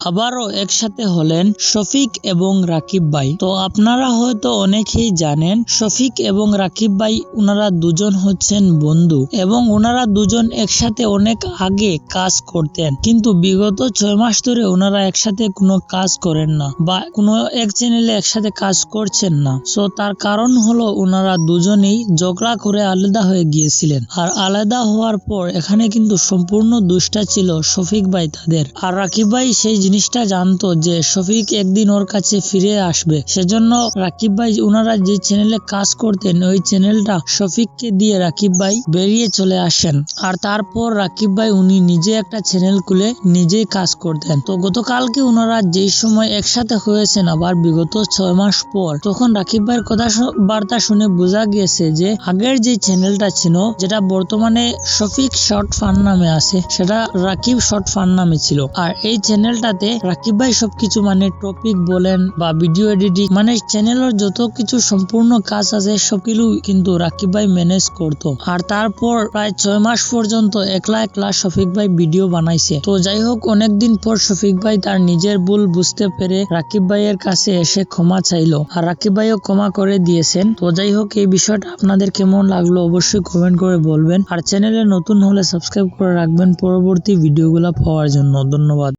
আবারও একসাথে হলেন শফিক এবং রাকিব ভাই। তো আপনারা হয়তো অনেকেই জানেন শফিক এবং রাকিব ভাই ওনারা দুজন হচ্ছেন বন্ধু এবং ওনারা দুজন একসাথে অনেক আগে কাজ করতেন, কিন্তু বিগত 6 মাস ধরে ওনারা একসাথে কোনো কাজ করেন না বা কোনো এক চ্যানেলে একসাথে কাজ করছেন না। সো তার কারণ হলো ওনারা দুজনেই ঝগড়া করে আলাদা হয়ে গিয়েছিলেন, আর আলাদা হওয়ার পর এখানে কিন্তু সম্পূর্ণ দোষটা ছিল শফিক ভাই তাদের। আর রাকিব ভাই সেই জিনিসটা জানতো যে শফিক একদিন ওর কাছে ফিরে আসবে, সেজন্য রাকিব ভাই ওনারা যে চ্যানেলে কাজ করতেন ওই চ্যানেলটা শফিককে দিয়ে রাকিব ভাই বেরিয়ে চলে আসেন। আর তারপর রাকিব ভাই উনি নিজে একটা চ্যানেল খুলে নিজেই কাজ করতেন। তো গতকালকে ওনারা যেই সময় একসাথে হয়েছেন আবার বিগত 6 মাস পর, তখন রাকিব ভাইয়ের কথা বার্তা শুনে বোঝা গিয়েছে যে আগের যে চ্যানেলটা ছিল, যেটা বর্তমানে শফিক শর্ট ফান নামে আছে, সেটা রাকিব শর্ট ফান নামে ছিল। আর এই চ্যানেলটাতে রাকিব ভাই সবকিছু মানে টপিক বলেন বা ভিডিও এডিটিং মানে চ্যানেলের যত কিছু সম্পূর্ণ কাজ আছে সবকিছু কিন্তু রাকিব ভাই ম্যানেজ করতো। আর তারপর প্রায় 6 মাস পর্যন্ত একলা একলা শফিক ভাই ভিডিও বানাইছে। তো যাই হোক, অনেকদিন পর শফিক ভাই তার নিজের ভুল বুঝতে পেরে রাকিব ভাইয়ের কাছে এসে ক্ষমা চাইলো, আর রাকিব ভাইও ক্ষমা করে দিয়েছেন। তো যাই হোক, এই বিষয়টা আপনাদের কেমন লাগলো অবশ্যই কমেন্ট করে বলবেন, আর চ্যানেলে নতুন হলে সাবস্ক্রাইব করে রাখবেন পরবর্তী ভিডিওগুলো পাওয়ার জন্য। ধন্যবাদ।